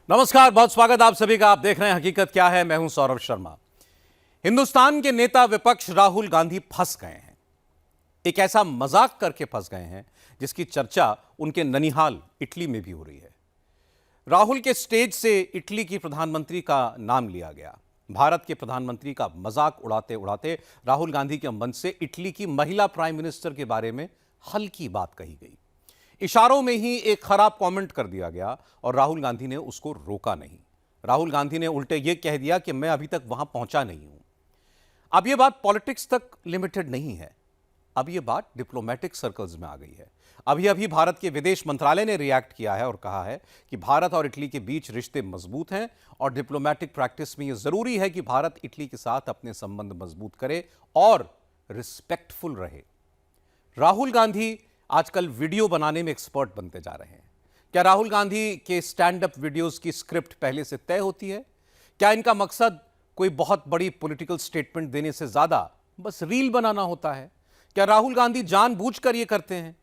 नमस्कार, बहुत स्वागत आप सभी का। आप देख रहे हैं हकीकत क्या है। मैं हूं सौरभ शर्मा। हिंदुस्तान के नेता विपक्ष राहुल गांधी फंस गए हैं। एक ऐसा मजाक करके फंस गए हैं जिसकी चर्चा उनके ननिहाल इटली में भी हो रही है। राहुल के स्टेज से इटली की प्रधानमंत्री का नाम लिया गया। भारत के प्रधानमंत्री का मजाक उड़ाते उड़ाते राहुल गांधी के मंच से इटली की महिला प्राइम मिनिस्टर के बारे में हल्की बात कही गई। इशारों में ही एक खराब कमेंट कर दिया गया और राहुल गांधी ने उसको रोका नहीं। राहुल गांधी ने उल्टे यह कह दिया कि मैं अभी तक वहां पहुंचा नहीं हूं। अब यह बात पॉलिटिक्स तक लिमिटेड नहीं है, अब यह बात डिप्लोमेटिक सर्कल्स में आ गई है। अभी अभी भारत के विदेश मंत्रालय ने रिएक्ट किया है और कहा है कि भारत और इटली के बीच रिश्ते मजबूत हैं और डिप्लोमेटिक प्रैक्टिस में यह जरूरी है कि भारत इटली के साथ अपने संबंध मजबूत करे और रिस्पेक्टफुल रहे। राहुल गांधी आजकल वीडियो बनाने में एक्सपर्ट बनते जा रहे हैं। क्या राहुल गांधी के स्टैंड अप वीडियोस की स्क्रिप्ट पहले से तय होती है? क्या इनका मकसद कोई बहुत बड़ी पॉलिटिकल स्टेटमेंट देने से ज्यादा बस रील बनाना होता है? क्या राहुल गांधी जानबूझकर यह करते हैं?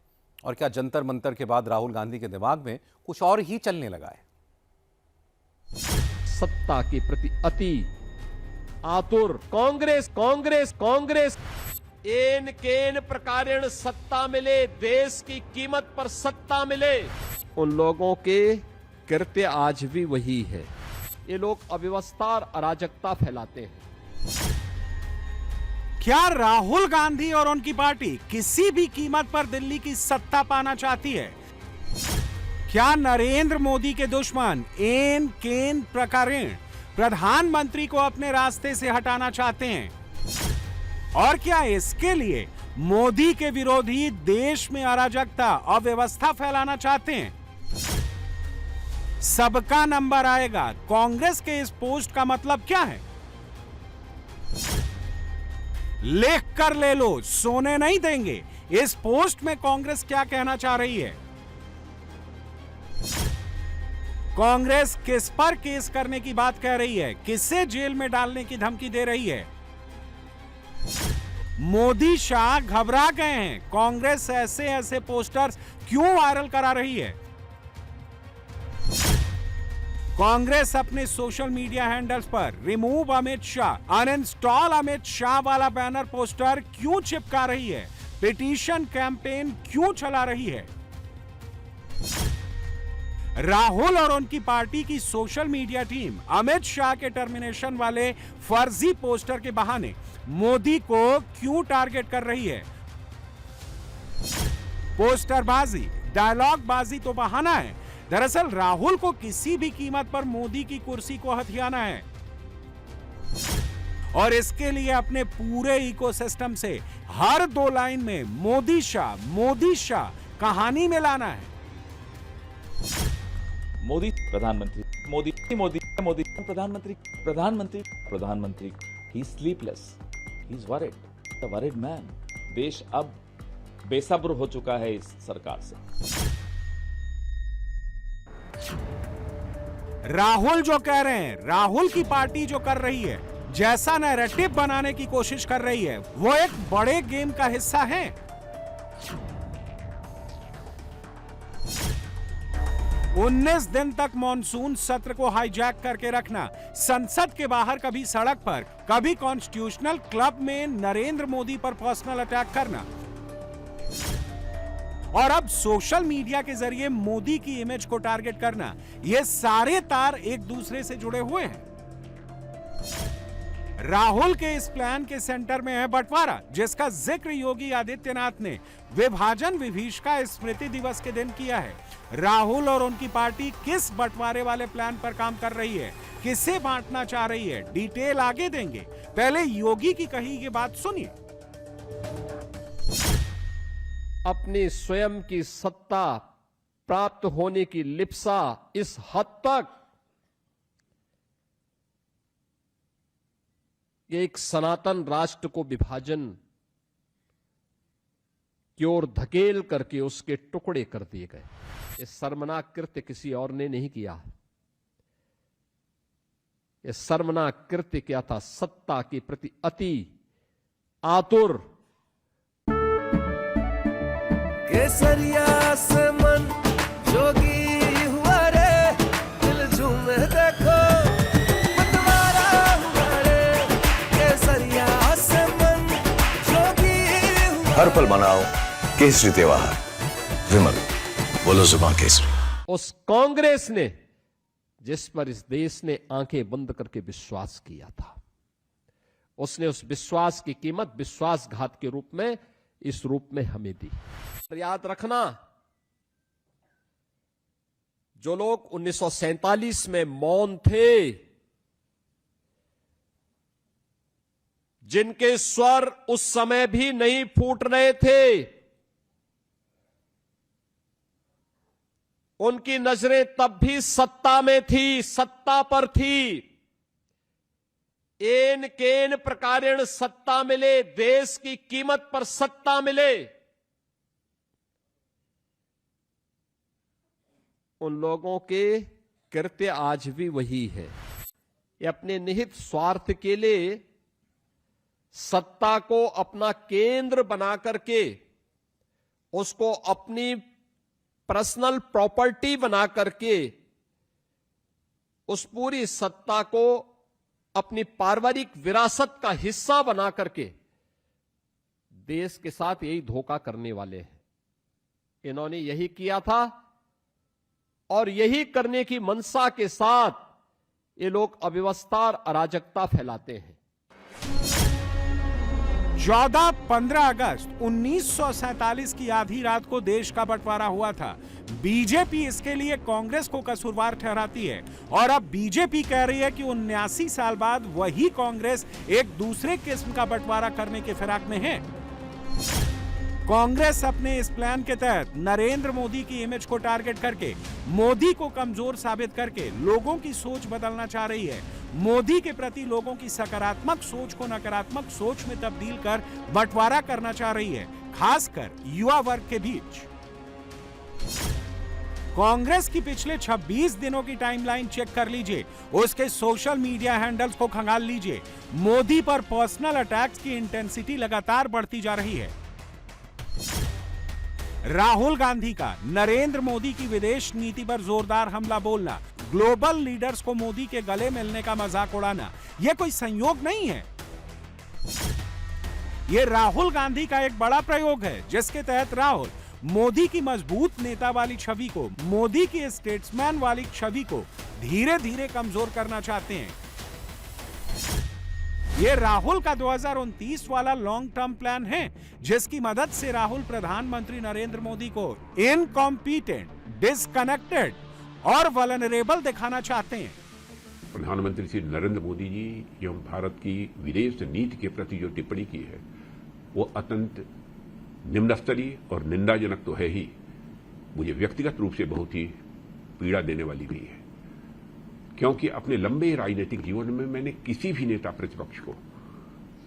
और क्या जंतर मंतर के बाद राहुल गांधी के दिमाग में कुछ और ही चलने लगा है? सत्ता के प्रति अति आतुर कांग्रेस कांग्रेस कांग्रेस एन केन प्रकारेण सत्ता मिले, देश की कीमत पर सत्ता मिले, उन लोगों के कृत्य आज भी वही है। ये लोग अव्यवस्था और अराजकता फैलाते हैं। क्या राहुल गांधी और उनकी पार्टी किसी भी कीमत पर दिल्ली की सत्ता पाना चाहती है? क्या नरेंद्र मोदी के दुश्मन एन केन प्रकारेण प्रधानमंत्री को अपने रास्ते से हटाना चाहते हैं? और क्या इसके लिए मोदी के विरोधी देश में अराजकता और व्यवस्था फैलाना चाहते हैं? सबका नंबर आएगा। कांग्रेस के इस पोस्ट का मतलब क्या है? लिख कर ले लो, सोने नहीं देंगे। इस पोस्ट में कांग्रेस क्या कहना चाह रही है? कांग्रेस किस पर केस करने की बात कह रही है? किसे जेल में डालने की धमकी दे रही है? मोदी शाह घबरा गए हैं। कांग्रेस ऐसे ऐसे पोस्टर्स क्यों वायरल करा रही है? कांग्रेस अपने सोशल मीडिया हैंडल्स पर रिमूव अमित शाह, अनइंस्टॉल अमित शाह वाला बैनर पोस्टर क्यों चिपका रही है? पिटीशन कैंपेन क्यों चला रही है? राहुल और उनकी पार्टी की social media team Amit Shah के टर्मिनेशन वाले फर्जी पोस्टर के बहाने मोदी को क्यों टारगेट कर रही है? पोस्टरबाजी, डायलॉगबाजी तो बहाना है। दरअसल राहुल को किसी भी कीमत पर मोदी की कुर्सी को हथियाना है और इसके लिए अपने पूरे इकोसिस्टम से हर 2 लाइन में मोदी शाह कहानी में लाना है। मोदी प्रधानमंत्री, मोदी मोदी मोदी प्रधानमंत्री, प्रधानमंत्री प्रधानमंत्री। He is sleepless, he is worried, the worried man. देश अब बेसब्र हो चुका है इस सरकार से। राहुल जो कह रहे हैं, राहुल की पार्टी जो कर रही है, जैसा नैरेटिव बनाने की कोशिश कर रही है, वो एक बड़े गेम का हिस्सा है। 19 दिन तक मॉनसून सत्र को हाईजैक करके रखना, संसद के बाहर कभी सड़क पर, कभी कॉन्स्टिट्यूशनल क्लब में नरेंद्र मोदी पर पर्सनल अटैक करना और अब सोशल मीडिया के जरिए मोदी की इमेज को टारगेट करना, ये सारे तार एक दूसरे से जुड़े हुए हैं। राहुल के इस प्लान के सेंटर में है बंटवारा, जिसका जिक्र योगी आदित्यनाथ ने विभाजन विभीषिका स्मृति दिवस के दिन किया है। राहुल और उनकी पार्टी किस बंटवारे वाले प्लान पर काम कर रही है, किसे बांटना चाह रही है, डिटेल आगे देंगे। पहले योगी की कही ये बात सुनिए। अपनी स्वयं की सत्ता प्राप्त होने की लिप्सा इस हद तक कि एक सनातन राष्ट्र को विभाजन की ओर धकेल करके उसके टुकड़े कर दिए गए। ये शर्मनाक कृत्य किसी और ने नहीं किया। ये शर्मनाक कृत्य क्या था? सत्ता के प्रति अति आतुर, केसरिया से मन जोगी हुआ रे, दिल झूमे हर पल मनाओ केसरी त्योहार। विमल, बोलो जुबान केसरी। उस कांग्रेस ने जिस पर इस देश ने आंखें बंद करके विश्वास किया था, उसने उस विश्वास की कीमत विश्वासघात के रूप में इस रूप में हमें दी। याद रखना, जो लोग 1947 में मौन थे, जिनके स्वर उस समय भी नहीं फूट रहे थे, उनकी नजरें तब भी सत्ता में थी, सत्ता पर थी। एन केन प्रकारेण सत्ता मिले, देश की कीमत पर सत्ता मिले, उन लोगों के कृत्य आज भी वही है। ये अपने निहित स्वार्थ के लिए सत्ता को अपना केंद्र बना करके, उसको अपनी पर्सनल प्रॉपर्टी बना करके, उस पूरी सत्ता को अपनी पारिवारिक विरासत का हिस्सा बना करके देश के साथ यही धोखा करने वाले हैं। इन्होंने यही किया था और यही करने की मंशा के साथ ये लोग अव्यवस्था और अराजकता फैलाते हैं। 14-15 अगस्त 1947 की आधी रात को देश का बंटवारा हुआ था। बीजेपी इसके लिए कांग्रेस को कसूरवार ठहराती है और अब बीजेपी कह रही है कि 79 साल बाद वही कांग्रेस एक दूसरे किस्म का बंटवारा करने के फिराक में है। कांग्रेस अपने इस प्लान के तहत नरेंद्र मोदी की इमेज को टारगेट करके, मोदी को कमजोर साबित करके लोगों की सोच बदलना चाह रही है। मोदी के प्रति लोगों की सकारात्मक सोच को नकारात्मक सोच में तब्दील कर बंटवारा करना चाह रही है, खासकर युवा वर्ग के बीच। कांग्रेस की पिछले 26 दिनों की टाइमलाइन चेक कर लीजिए, उसके सोशल मीडिया हैंडल्स को खंगाल लीजिए। मोदी पर पर्सनल अटैक्स की इंटेंसिटी लगातार बढ़ती जा रही है। राहुल गांधी का नरेंद्र मोदी की विदेश नीति पर जोरदार हमला बोलना, ग्लोबल लीडर्स को मोदी के गले मिलने का मजाक उड़ाना, यह कोई संयोग नहीं है। यह राहुल गांधी का एक बड़ा प्रयोग है, जिसके तहत राहुल मोदी की मजबूत नेता वाली छवि को, मोदी की स्टेट्समैन वाली छवि को धीरे धीरे कमजोर करना चाहते हैं। ये राहुल का 2029 वाला लॉन्ग टर्म प्लान है, जिसकी मदद से राहुल प्रधानमंत्री नरेंद्र मोदी को इनकॉम्पिटेंट, डिस्कनेक्टेड और वल्नरेबल दिखाना चाहते हैं। प्रधानमंत्री श्री नरेंद्र मोदी जी एवं भारत की विदेश नीति के प्रति जो टिप्पणी की है, वो अत्यंत निम्न स्तरीय और निंदाजनक तो है ही, मुझे व्यक्तिगत रूप से बहुत ही पीड़ा देने वाली भी है। क्योंकि अपने लंबे राजनीतिक जीवन में मैंने किसी भी नेता प्रतिपक्ष को,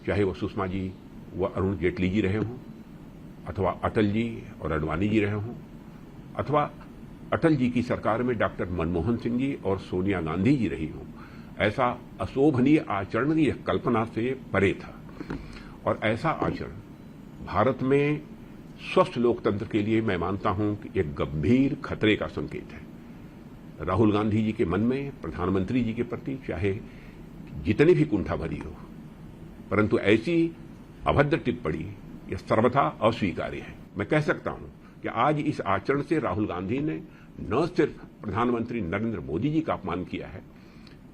चाहे वो सुषमा जी व अरुण जेटली जी रहे हों, अथवा अटल जी और अडवाणी जी रहे हों, अथवा अटल जी की सरकार में डॉक्टर मनमोहन सिंह जी और सोनिया गांधी जी रही हों, ऐसा अशोभनीय आचरण यह कल्पना से परे था। और ऐसा आचरण भारत में स्वस्थ लोकतंत्र के लिए मैं मानता हूं कि एक गंभीर खतरे का संकेत है। राहुल गांधी जी के मन में प्रधानमंत्री जी के प्रति चाहे जितनी भी कुंठा भरी हो, परंतु ऐसी अभद्र टिप्पणी यह सर्वथा अस्वीकार्य है। मैं कह सकता हूं कि आज इस आचरण से राहुल गांधी ने न सिर्फ प्रधानमंत्री नरेंद्र मोदी जी का अपमान किया है,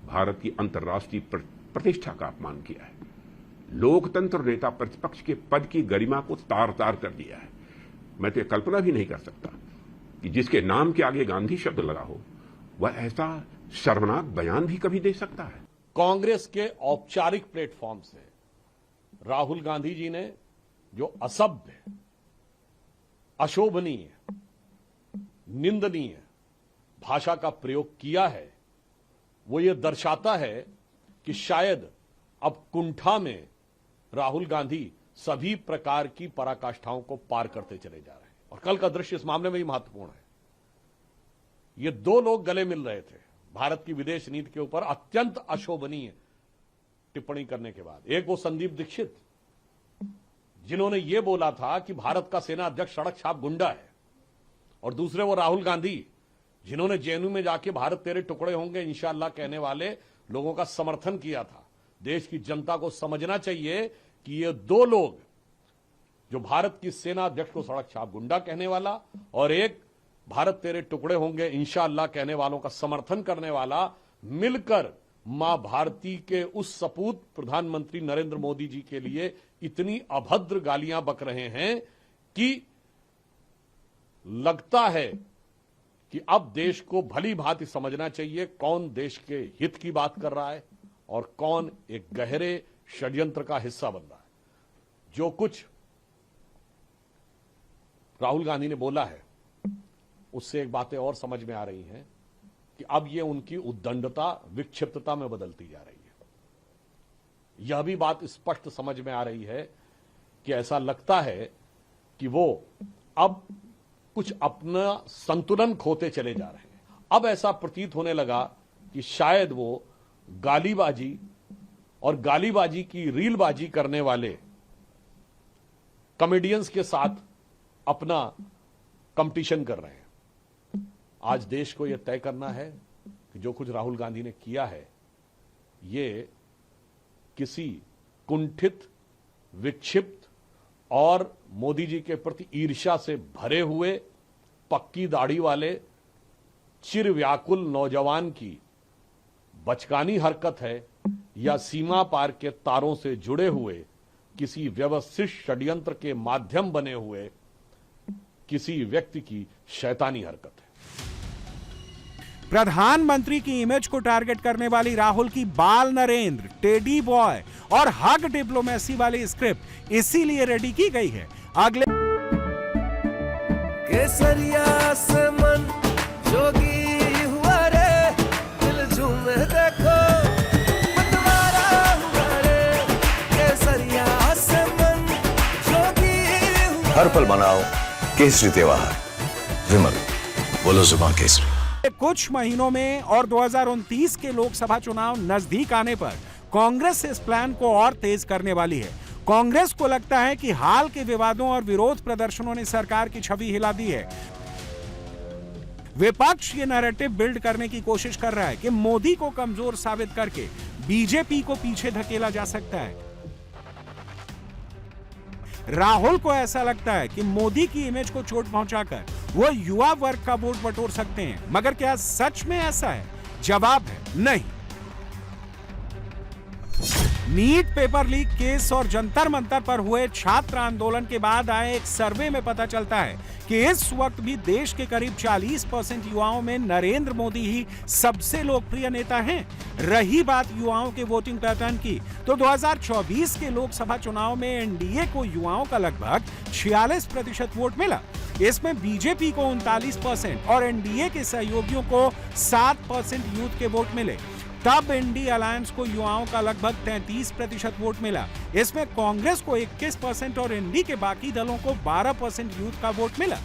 भारत की अंतर्राष्ट्रीय प्रतिष्ठा का अपमान किया है, लोकतंत्र और नेता प्रतिपक्ष के पद की गरिमा को तार तार कर दिया है। मैं तो कल्पना भी नहीं कर सकता कि जिसके नाम के आगे गांधी शब्द लगा हो, वह ऐसा शर्मनाक बयान भी कभी दे सकता है। कांग्रेस के औपचारिक प्लेटफॉर्म से राहुल गांधी जी ने जो असभ्य, अशोभनीय, निंदनीय भाषा का प्रयोग किया है, वो ये दर्शाता है कि शायद अब कुंठा में राहुल गांधी सभी प्रकार की पराकाष्ठाओं को पार करते चले जा रहे हैं। और कल का दृश्य इस मामले में भी महत्वपूर्ण है। ये दो लोग गले मिल रहे थे भारत की विदेश नीति के ऊपर अत्यंत अशोभनीय टिप्पणी करने के बाद। एक वो संदीप दीक्षित, जिन्होंने ये बोला था कि भारत का सेना अध्यक्ष सड़क छाप गुंडा है, और दूसरे वो राहुल गांधी, जिन्होंने जेएनयू में जाके भारत तेरे टुकड़े होंगे इंशाअल्लाह कहने वाले लोगों का समर्थन किया था। देश की जनता को समझना चाहिए कि ये दो लोग जो भारत की सेना अध्यक्ष को सड़क छाप गुंडा कहने वाला और एक भारत तेरे टुकड़े होंगे इंशाअल्लाह कहने वालों का समर्थन करने वाला मिलकर मां भारती के उस सपूत प्रधानमंत्री नरेंद्र मोदी जी के लिए इतनी अभद्र गालियां बक रहे हैं कि लगता है कि अब देश को भली भांति समझना चाहिए कौन देश के हित की बात कर रहा है और कौन एक गहरे षड्यंत्र का हिस्सा बन रहा है। जो कुछ राहुल गांधी ने बोला है उससे एक बातें और समझ में आ रही हैं कि अब ये उनकी उद्दंडता विक्षिप्तता में बदलती जा रही है। यह भी बात स्पष्ट समझ में आ रही है कि ऐसा लगता है कि वो अब कुछ अपना संतुलन खोते चले जा रहे हैं। अब ऐसा प्रतीत होने लगा कि शायद वो गालीबाजी और गालीबाजी की रीलबाजी करने वाले कॉमेडियंस के साथ अपना कंपटीशन कर रहे हैं। आज देश को यह तय करना है कि जो कुछ राहुल गांधी ने किया है ये किसी कुंठित, विक्षिप्त और मोदी जी के प्रति ईर्ष्या से भरे हुए पक्की दाढ़ी वाले चिरव्याकुल नौजवान की बचकानी हरकत है या सीमा पार के तारों से जुड़े हुए किसी व्यवस्थित षड्यंत्र के माध्यम बने हुए किसी व्यक्ति की शैतानी हरकत है। प्रधानमंत्री की इमेज को टारगेट करने वाली राहुल की बाल नरेंद्र, टेडी बॉय और हग डिप्लोमेसी वाली स्क्रिप्ट इसीलिए रेडी की गई है। अगले केसरिया से मन जोगी हुआ रे, दिल झूमे देखो मतवारा हुआ रे, केसरिया से मन जोगी हुआ। हर पल मनाओ केसरी त्योहार। विमल, बोलो जुबान केसरी। कुछ महीनों में और 2029 के लोकसभा चुनाव नजदीक आने पर कांग्रेस इस प्लान को और तेज करने वाली है। कांग्रेस को लगता है कि हाल के विवादों और विरोध प्रदर्शनों ने सरकार की छवि हिला दी है। विपक्ष ये नैरेटिव बिल्ड करने की कोशिश कर रहा है कि मोदी को कमजोर साबित करके बीजेपी को पीछे धकेला जा सकता है। राहुल को ऐसा लगता है कि मोदी की इमेज को चोट पहुंचाकर वो युवा वर्ग का वोट बटोर सकते हैं। मगर क्या सच में ऐसा है? जवाब है नहीं। नीट पेपर लीक केस और जंतर मंतर पर हुए छात्र आंदोलन के बाद आए एक सर्वे में पता चलता है कि इस वक्त भी देश के करीब 40% युवाओं में नरेंद्र मोदी ही सबसे लोकप्रिय नेता हैं। रही बात युवाओं के वोटिंग पैटर्न की, तो 2024 के लोकसभा चुनाव में एनडीए को युवाओं का लगभग 46% वोट मिला। इसमें बीजेपी को 39% और एनडीए के सहयोगियों को 7% यूथ के वोट मिले। तब इंडी अलायंस को युवाओं का लगभग 33% वोट मिला। इसमें कांग्रेस को 21% और इंडी के बाकी दलों को 12% यूथ का वोट मिला।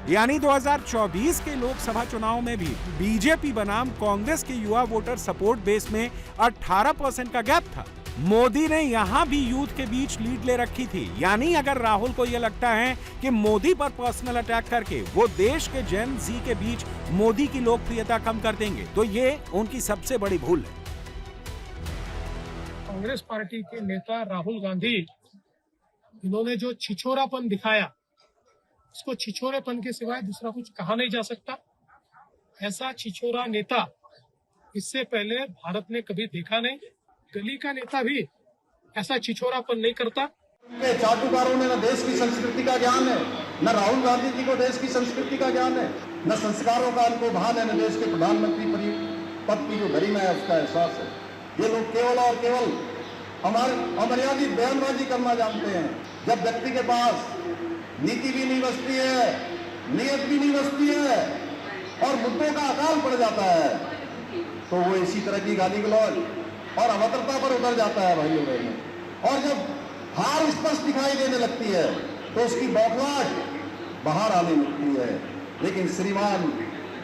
यानी 2024 के लोकसभा चुनाव में भी बीजेपी बनाम कांग्रेस के युवा वोटर सपोर्ट बेस में 18% का गैप था। मोदी ने यहां भी यूथ के बीच लीड ले रखी थी। यानी अगर राहुल को यह लगता है कि मोदी पर पर्सनल अटैक करके वो देश के जेन जी के बीच मोदी की लोकप्रियता कम कर देंगे, तो ये उनकी सबसे बड़ी भूल है। कांग्रेस पार्टी के नेता राहुल गांधी, इन्होंने जो छिछोरापन दिखाया, उसको छिछोरेपन के सिवाय दूसरा कुछ कहा नहीं जा सकता। ऐसा छिछोरा नेता इससे पहले भारत ने कभी देखा नहीं। गली का नेता भी ऐसा छिछोरापन नहीं करता। चाटुकारों ने न देश की संस्कृति का ज्ञान है, न राहुल गांधी जी को देश की संस्कृति का ज्ञान है, न संस्कारों का इनको भान है, न देश के प्रधानमंत्री पद की जो गरिमा है उसका एहसास है। ये लोग केवल और केवल हमारे अमर्यादित बयानबाजी करना जानते हैं। जब व्यक्ति के पास नीति भी नहीं बचती है, नियत भी नहीं बचती है और मुद्दों का अकाल पड़ जाता है, तो वो इसी तरह की गाली गलौज और अभद्रता पर उतर जाता है भाइयों बहनों। और जब हार स्पष्ट दिखाई देने लगती है तो उसकी बौखलाहट बाहर आने लगती है। लेकिन श्रीमान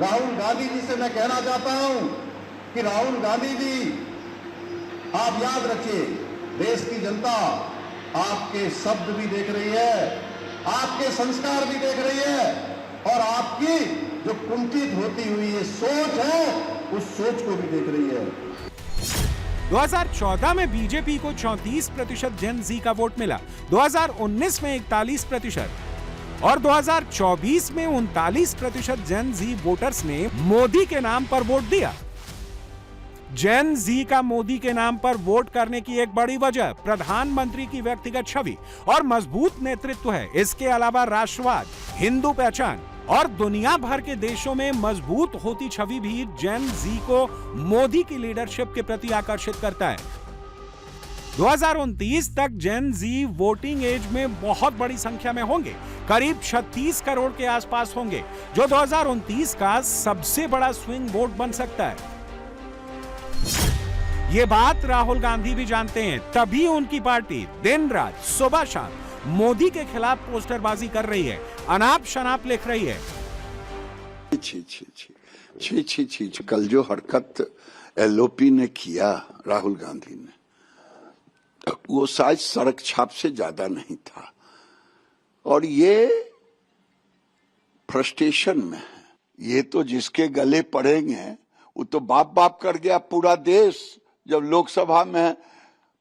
राहुल गांधी जी से मैं कहना चाहता हूं कि राहुल गांधी जी, आप याद रखिए, देश की जनता आपके शब्द भी देख रही है, आपके संस्कार भी देख रही है और आपकी जो कुंठित होती हुई ये सोच है, उस सोच को भी देख रही है। 2014 में बीजेपी को 34% जेन जी का वोट मिला, 2019 में 41% और 2024 में 39% जेन जी वोटर्स ने मोदी के नाम पर वोट दिया। जेन जी का मोदी के नाम पर वोट करने की एक बड़ी वजह प्रधानमंत्री की व्यक्तिगत छवि और मजबूत नेतृत्व है। इसके अलावा राष्ट्रवाद, हिंदू पहचान और दुनिया भर के देशों में मजबूत होती छवि भी जेन जी को मोदी की लीडरशिप के प्रति आकर्षित करता है। 2029 तक जेन जी वोटिंग एज में बहुत बड़ी संख्या में होंगे, करीब 36 करोड़ के आसपास होंगे, जो 2029 का सबसे बड़ा स्विंग वोट बन सकता है। ये बात राहुल गांधी भी जानते हैं, तभी उनकी पार्टी दिन रात सुबह शाम मोदी के खिलाफ पोस्टरबाजी कर रही है, अनाप शनाप लिख रही है। छी कल जो हरकत एलओपी ने किया राहुल गांधी ने, वो शायद सड़क छाप से ज्यादा नहीं था, और ये फ्रस्ट्रेशन में है। ये तो जिसके गले पड़ेंगे वो तो बाप बाप कर गया पूरा देश। जब लोकसभा में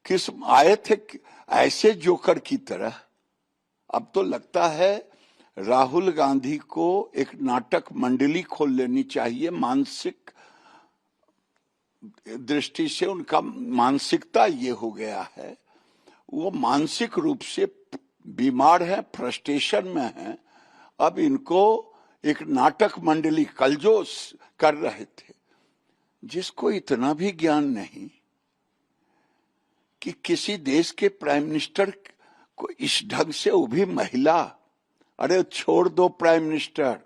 किस आए थे ऐसे जोकर की तरह, अब तो लगता है राहुल गांधी को एक नाटक मंडली खोल लेनी चाहिए। मानसिक दृष्टि से उनका मानसिकता ये हो गया है, वो मानसिक रूप से बीमार है, फ्रस्ट्रेशन में है। अब इनको एक नाटक मंडली कल जो कर रहे थे, जिसको इतना भी ज्ञान नहीं कि किसी देश के प्राइम मिनिस्टर को इस ढंग से, वो भी महिला, अरे छोड़ दो प्राइम मिनिस्टर,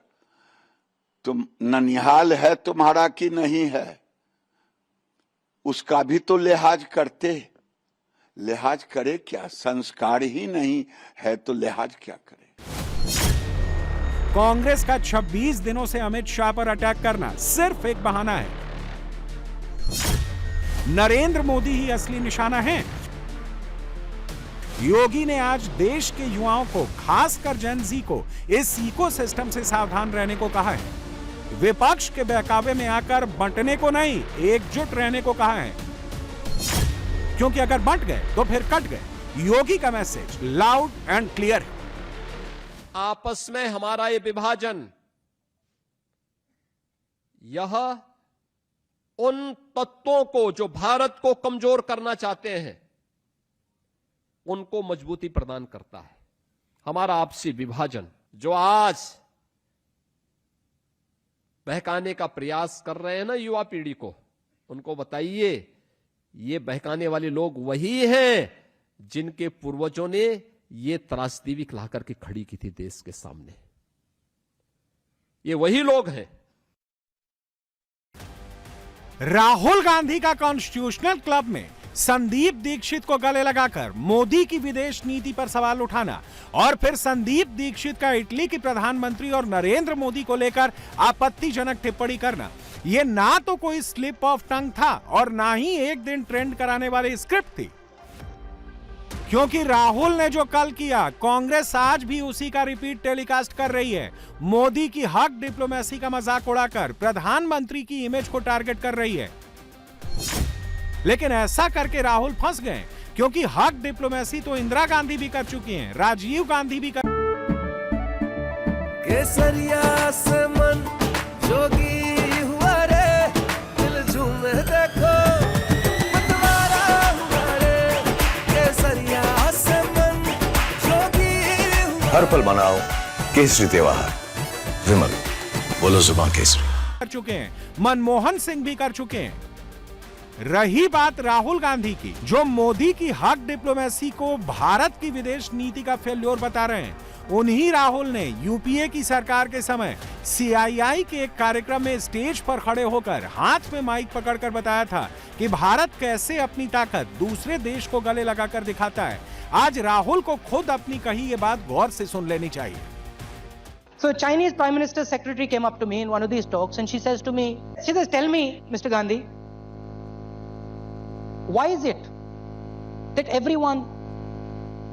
तुम ननिहाल है तुम्हारा कि नहीं है, उसका भी तो लिहाज करते। लिहाज करे क्या, संस्कार ही नहीं है तो लिहाज क्या करे। कांग्रेस का 26 दिनों से अमित शाह पर अटैक करना सिर्फ एक बहाना है। नरेंद्र मोदी ही असली निशाना है। योगी ने आज देश के युवाओं को, खासकर जेन जी को, इस इकोसिस्टम से सावधान रहने को कहा है। विपक्ष के बहकावे में आकर बंटने को नहीं, एकजुट रहने को कहा है, क्योंकि अगर बंट गए तो फिर कट गए। योगी का मैसेज लाउड एंड क्लियर है। आपस में हमारा ये विभाजन, यह उन तत्वों को जो भारत को कमजोर करना चाहते हैं, उनको मजबूती प्रदान करता है। हमारा आपसी विभाजन जो आज बहकाने का प्रयास कर रहे हैं ना युवा पीढ़ी को, उनको बताइए ये बहकाने वाले लोग वही हैं जिनके पूर्वजों ने ये त्रासदी भी ला करके खड़ी की थी देश के सामने। ये वही लोग हैं। राहुल गांधी का कॉन्स्टिट्यूशनल क्लब में संदीप दीक्षित को गले लगाकर मोदी की विदेश नीति पर सवाल उठाना और फिर संदीप दीक्षित का इटली की प्रधानमंत्री और नरेंद्र मोदी को लेकर आपत्तिजनक टिप्पणी करना, यह ना तो कोई स्लिप ऑफ टंग था और ना ही एक दिन ट्रेंड कराने वाली स्क्रिप्ट थी। क्योंकि राहुल ने जो कल किया, कांग्रेस आज भी उसी का रिपीट टेलीकास्ट कर रही है। मोदी की हक डिप्लोमेसी का मजाक उड़ाकर प्रधानमंत्री की इमेज को टारगेट कर रही है। लेकिन ऐसा करके राहुल फंस गए, क्योंकि हक डिप्लोमेसी तो इंदिरा गांधी भी कर चुकी हैं, राजीव गांधी भी कर। केसरिया से मन जोगी हुआ रे, दिल झूमे देखो मतवारा हुआ रे। केसरिया से मन जोगी हुआ। हर पल मनाओ केसरी त्योहार, विमल बोलो जुबान केसरी। कर चुके हैं, मनमोहन सिंह भी कर चुके हैं। रही बात राहुल गांधी की, जो मोदी की हक डिप्लोमेसी को भारत की विदेश नीति का फेल्योर बता रहे हैं, उन्हीं राहुल ने यूपीए की सरकार के समय सीआईआई के एक कार्यक्रम में स्टेज पर खड़े होकर हाथ में माइक पकड़कर बताया था कि भारत कैसे अपनी ताकत दूसरे देश को गले लगाकर दिखाता है। आज राहुल को खुद अपनी कही ये बात गौर से सुन लेनी चाहिए। So Chinese Prime Minister Secretary came up to me in one of these talks and she says to me, she says, tell me, Mr. Gandhi, why is it that everyone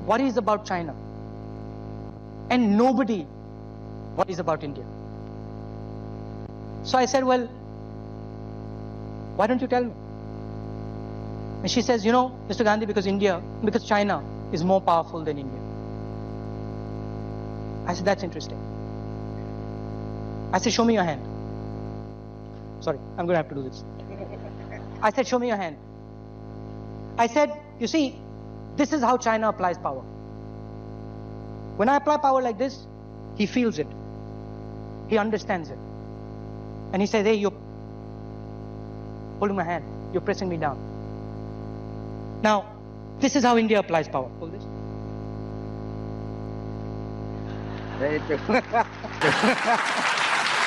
worries about China and nobody worries about India? So I said, well, why don't you tell me? And she says, you know, Mr. Gandhi, because China is more powerful than India. I said, that's interesting. I said, show me your hand. Sorry, I'm going to have to do this. I said, show me your hand. I said, you see, this is how China applies power. When I apply power like this, he feels it. He understands it. And he says, hey, you're holding my hand. You're pressing me down. Now, this is how India applies power. Hold this. Very true.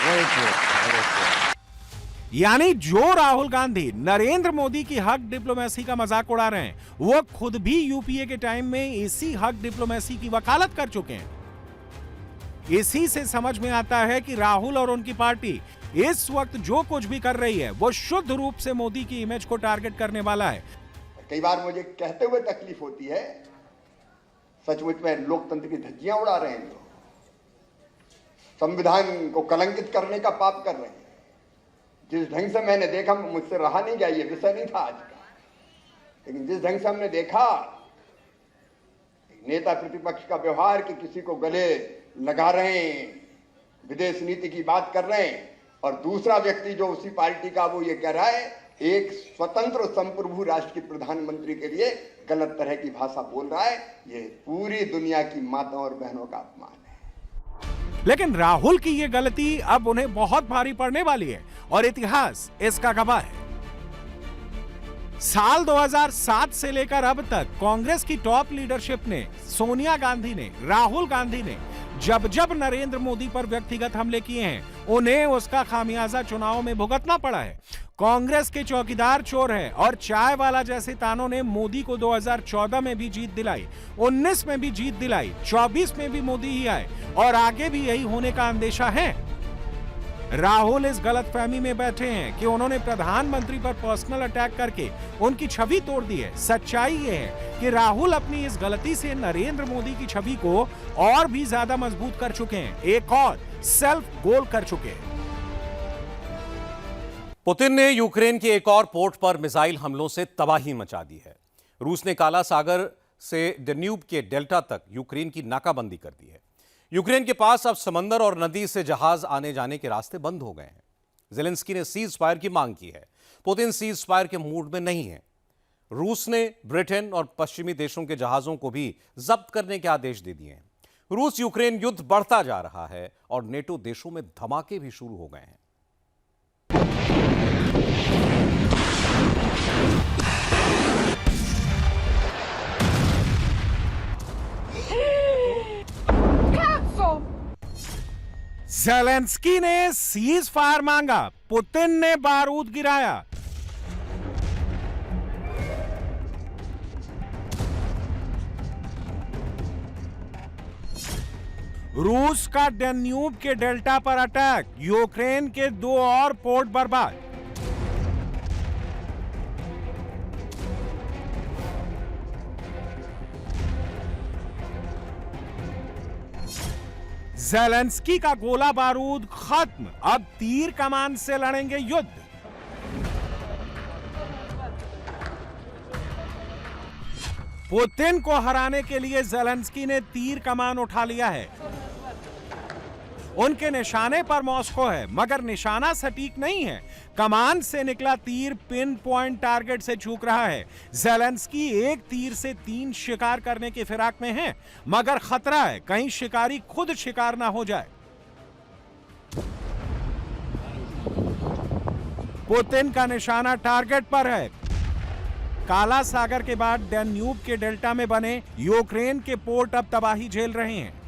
Very true. यानी जो राहुल गांधी नरेंद्र मोदी की हक diplomacy का मजाक उड़ा रहे हैं, वो खुद भी यूपीए के टाइम में इसी हक डिप्लोमेसी की वकालत कर चुके हैं। इसी से समझ में आता है कि राहुल और उनकी पार्टी इस वक्त जो कुछ भी कर रही है वो शुद्ध रूप से मोदी की इमेज को टारगेट करने वाला है। कई बार मुझे कहते हुए तकलीफ होती है, सचमुच में लोकतंत्र की धज्जियां उड़ा रहे हैं, संविधान को कलंकित करने का पाप कर रहे हैं। जिस ढंग से मैंने देखा, मुझसे रहा नहीं गया, ये विषय नहीं था आज का, लेकिन जिस ढंग से हमने देखा नेता प्रतिपक्ष का व्यवहार कि किसी को गले लगा रहे हैं, विदेश नीति की बात कर रहे हैं, और दूसरा व्यक्ति जो उसी पार्टी का वो ये कह रहा है, एक स्वतंत्र संप्रभु राष्ट्र के प्रधानमंत्री के लिए गलत तरह की भाषा बोल रहा है, ये पूरी दुनिया की माताओं और बहनों का अपमान है। लेकिन राहुल की ये गलती अब उन्हें बहुत भारी पड़ने वाली है और इतिहास इसका गवाह है। साल 2007 से लेकर अब तक कांग्रेस की टॉप लीडरशिप ने, सोनिया गांधी ने, राहुल गांधी ने जब जब नरेंद्र मोदी पर व्यक्तिगत हमले किए हैं, उन्हें उसका खामियाजा चुनाव में भुगतना पड़ा है। कांग्रेस के चौकीदार चोर हैं और चाय वाला जैसे तानों ने मोदी को 2014 में भी जीत दिलाई, 19 में भी जीत दिलाई, 24 में भी मोदी ही आए और आगे भी यही होने का अंदेशा है। राहुल इस गलतफहमी में बैठे हैं कि उन्होंने प्रधानमंत्री पर पर्सनल अटैक करके उनकी छवि तोड़ दी है। सच्चाई ये है कि राहुल अपनी इस गलती से नरेंद्र मोदी की छवि को और भी ज्यादा मजबूत कर चुके हैं, एक और सेल्फ गोल कर चुके हैं। पुतिन ने यूक्रेन के एक और पोर्ट पर मिसाइल हमलों से तबाही मचा दी है। रूस ने काला सागर से डेन्यूब के डेल्टा तक यूक्रेन की नाकाबंदी कर दी है। यूक्रेन के पास अब समंदर और नदी से जहाज आने जाने के रास्ते बंद हो गए हैं। ज़ेलेंस्की ने सीज फायर की मांग की है। पुतिन सीज फायर के मूड में नहीं है। रूस ने ब्रिटेन और पश्चिमी देशों के जहाजों को भी जब्त करने के आदेश दे दिए हैं। रूस यूक्रेन युद्ध बढ़ता जा रहा है और नेटो देशों में धमाके भी शुरू हो गए हैं। ज़ेलेंस्की ने सीज फायर मांगा, पुतिन ने बारूद गिराया। रूस का डेन्यूब के डेल्टा पर अटैक, यूक्रेन के 2 और पोर्ट बर्बाद। ज़ेलेंस्की का गोला बारूद खत्म, अब तीर कमान से लड़ेंगे युद्ध। पुतिन को हराने के लिए ज़ेलेंस्की ने तीर कमान उठा लिया है। उनके निशाने पर मॉस्को है, मगर निशाना सटीक नहीं है। कमान से निकला तीर पिन पॉइंट टारगेट से चूक रहा है। ज़ेलेंस्की एक तीर से 3 शिकार करने की फिराक में है, मगर खतरा है कहीं शिकारी खुद शिकार ना हो जाए। पुतिन का निशाना टारगेट पर है। काला सागर के बाद डेन्यूब के डेल्टा में बने यूक्रेन के पोर्ट अब तबाही झेल रहे हैं।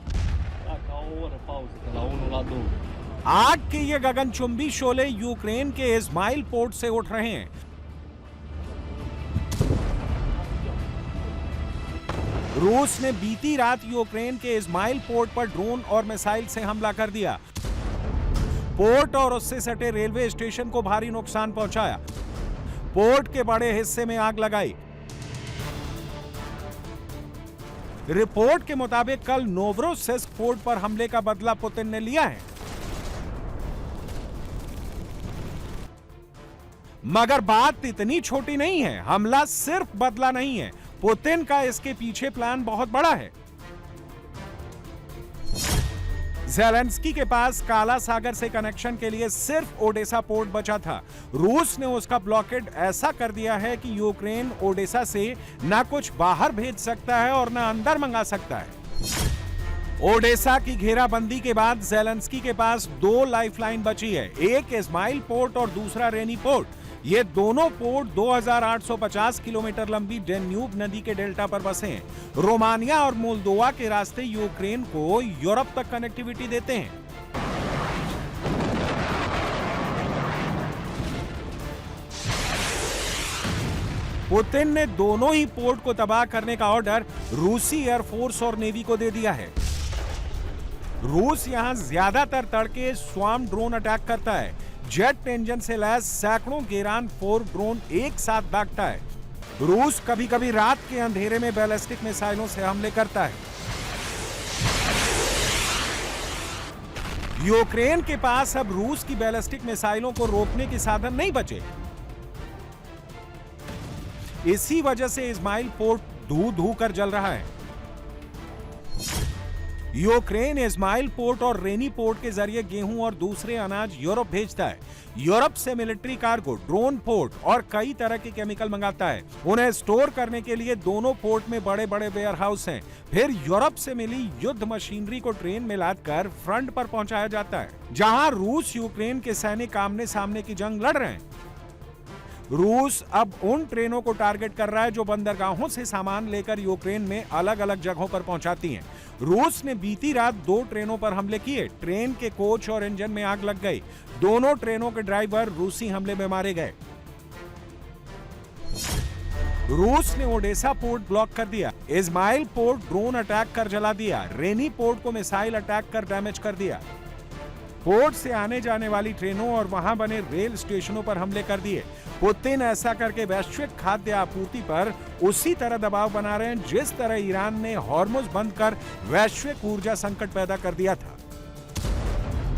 आग के ये गगनचुंबी शोले यूक्रेन के इस्माइल पोर्ट से उठ रहे हैं। रूस ने बीती रात यूक्रेन के इस्माइल पोर्ट पर ड्रोन और मिसाइल से हमला कर दिया। पोर्ट और उससे सटे रेलवे स्टेशन को भारी नुकसान पहुंचाया। पोर्ट के बड़े हिस्से में आग लगाई। रिपोर्ट के मुताबिक कल नोवरोसिस्क पोर्ट पर हमले का बदला पुतिन ने लिया है। मगर बात इतनी छोटी नहीं है। हमला सिर्फ बदला नहीं है, पुतिन का इसके पीछे प्लान बहुत बड़ा है। ज़ेलेंस्की के पास काला सागर से कनेक्शन के लिए सिर्फ ओडेसा पोर्ट बचा था। रूस ने उसका ब्लॉकेड ऐसा कर दिया है कि यूक्रेन ओडेसा से ना कुछ बाहर भेज सकता है और ना अंदर मंगा सकता है। ओडेसा की घेराबंदी के बाद ज़ेलेंस्की के पास 2 लाइफलाइन बची है, एक इस्माइल पोर्ट और दूसरा रेनी पोर्ट। ये दोनों पोर्ट 2850 किलोमीटर लंबी डेन्यूब नदी के डेल्टा पर बसे हैं। रोमानिया और मोल्दोवा के रास्ते यूक्रेन को यूरोप तक कनेक्टिविटी देते हैं। पुतिन ने दोनों ही पोर्ट को तबाह करने का ऑर्डर रूसी एयरफोर्स और नेवी को दे दिया है। रूस यहां ज्यादातर तड़के स्वार्म ड्रोन अटैक करता है। जेट इंजन से लैस सैकड़ों गेरान 4 ड्रोन एक साथ दागता है। रूस कभी कभी रात के अंधेरे में बैलिस्टिक मिसाइलों से हमले करता है। यूक्रेन के पास अब रूस की बैलिस्टिक मिसाइलों को रोकने के साधन नहीं बचे। इसी वजह से इस्माइल पोर्ट धू कर जल रहा है। यूक्रेन इस्माइल पोर्ट और रेनी पोर्ट के जरिए गेहूं और दूसरे अनाज यूरोप भेजता है। यूरोप से मिलिट्री कार्गो, ड्रोन पोर्ट और कई तरह के केमिकल मंगाता है। उन्हें स्टोर करने के लिए दोनों पोर्ट में बड़े बड़े वेयर हाउस हैं। फिर यूरोप से मिली युद्ध मशीनरी को ट्रेन में लादकर फ्रंट पर पहुंचाया जाता है, जहां रूस यूक्रेन के सैनिक आमने सामने की जंग लड़ रहे हैं। रूस अब उन ट्रेनों को टारगेट कर रहा है जो बंदरगाहों से सामान लेकर यूक्रेन में अलग अलग जगहों पर पहुंचाती हैं। रूस ने बीती रात 2 ट्रेनों पर हमले किए। ट्रेन के कोच और इंजन में आग लग गई। दोनों ट्रेनों के ड्राइवर रूसी हमले में मारे गए। रूस ने ओडेसा पोर्ट ब्लॉक कर दिया। इस्माइल पोर्ट ड्रोन अटैक कर जला दिया। रेनी पोर्ट को मिसाइल अटैक कर डैमेज कर दिया। पोर्ट से आने जाने वाली ट्रेनों और वहां बने रेल स्टेशनों पर हमले कर दिए। पुतिन ऐसा करके वैश्विक खाद्य आपूर्ति पर उसी तरह दबाव बना रहे हैं जिस तरह ईरान ने हॉर्मुज बंद कर वैश्विक ऊर्जा संकट पैदा कर दिया था।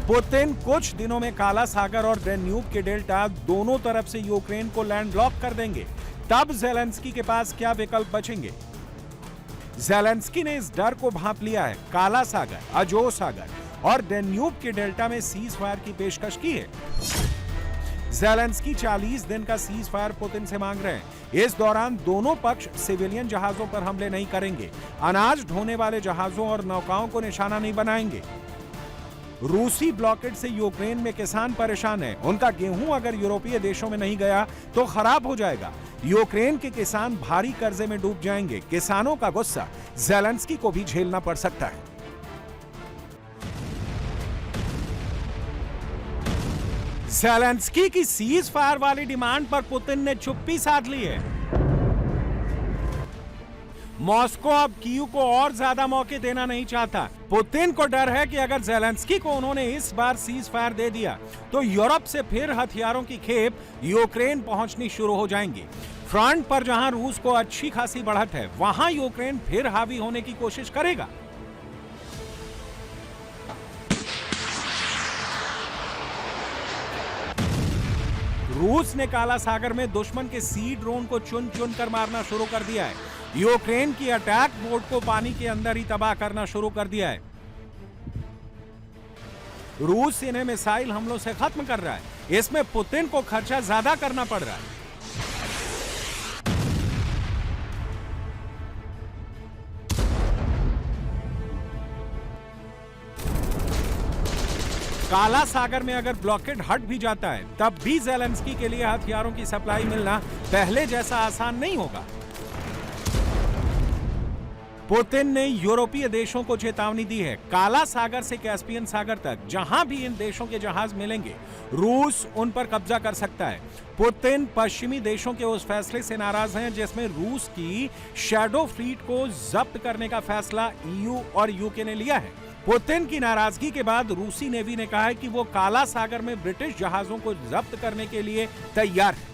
पुतिन कुछ दिनों में काला सागर और डेन्यूब के डेल्टा दोनों तरफ से यूक्रेन को लैंडलॉक कर देंगे। तब ज़ेलेंस्की के पास क्या विकल्प बचेंगे? ज़ेलेंस्की ने इस डर को भांप लिया है। काला सागर, अजोव सागर और डेन्यूब के डेल्टा में सीज फायर की पेशकश की है। ज़ेलेंस्की 40 दिन का सीज फायर पुतिन से मांग रहे हैं। इस दौरान दोनों पक्ष सिविलियन जहाजों पर हमले नहीं करेंगे, अनाज ढोने वाले जहाजों और नौकाओं को निशाना नहीं बनाएंगे। रूसी ब्लॉकेड से यूक्रेन में किसान परेशान हैं। उनका गेहूं अगर यूरोपीय देशों में नहीं गया तो खराब हो जाएगा। यूक्रेन के किसान भारी कर्जे में डूब जाएंगे। किसानों का गुस्सा ज़ेलेंस्की को भी झेलना पड़ सकता है। ज़ेलेंस्की की सीज फायर वाली डिमांड पर पुतिन ने चुप्पी साध ली है। मॉस्को अब कीव को और ज्यादा मौके देना नहीं चाहता। पुतिन को डर है कि अगर ज़ेलेंस्की को उन्होंने इस बार सीज फायर दे दिया तो यूरोप से फिर हथियारों की खेप यूक्रेन पहुंचनी शुरू हो जाएंगी। फ्रंट पर जहां रूस को अच्छी खासी बढ़त है, वहां यूक्रेन फिर हावी होने की कोशिश करेगा। रूस ने काला सागर में दुश्मन के सी ड्रोन को चुन चुन कर मारना शुरू कर दिया है। यूक्रेन की अटैक बोट को पानी के अंदर ही तबाह करना शुरू कर दिया है। रूस इन्हें मिसाइल हमलों से खत्म कर रहा है। इसमें पुतिन को खर्चा ज्यादा करना पड़ रहा है। काला सागर में अगर ब्लॉकेड हट भी जाता है तब भी ज़ेलेंस्की के लिए हथियारों की सप्लाई मिलना पहले जैसा आसान नहीं होगा। पुतिन ने यूरोपीय देशों को चेतावनी दी है। काला सागर से कैस्पियन सागर तक जहां भी इन देशों के जहाज मिलेंगे, रूस उन पर कब्जा कर सकता है। पुतिन पश्चिमी देशों के उस फैसले से नाराज हैं जिसमें रूस की शैडो फ्लीट को जब्त करने का फैसला ईयू और यूके ने लिया है। पुतिन की नाराजगी के बाद रूसी नेवी ने कहा है कि वो काला सागर में ब्रिटिश जहाजों को जब्त करने के लिए तैयार है।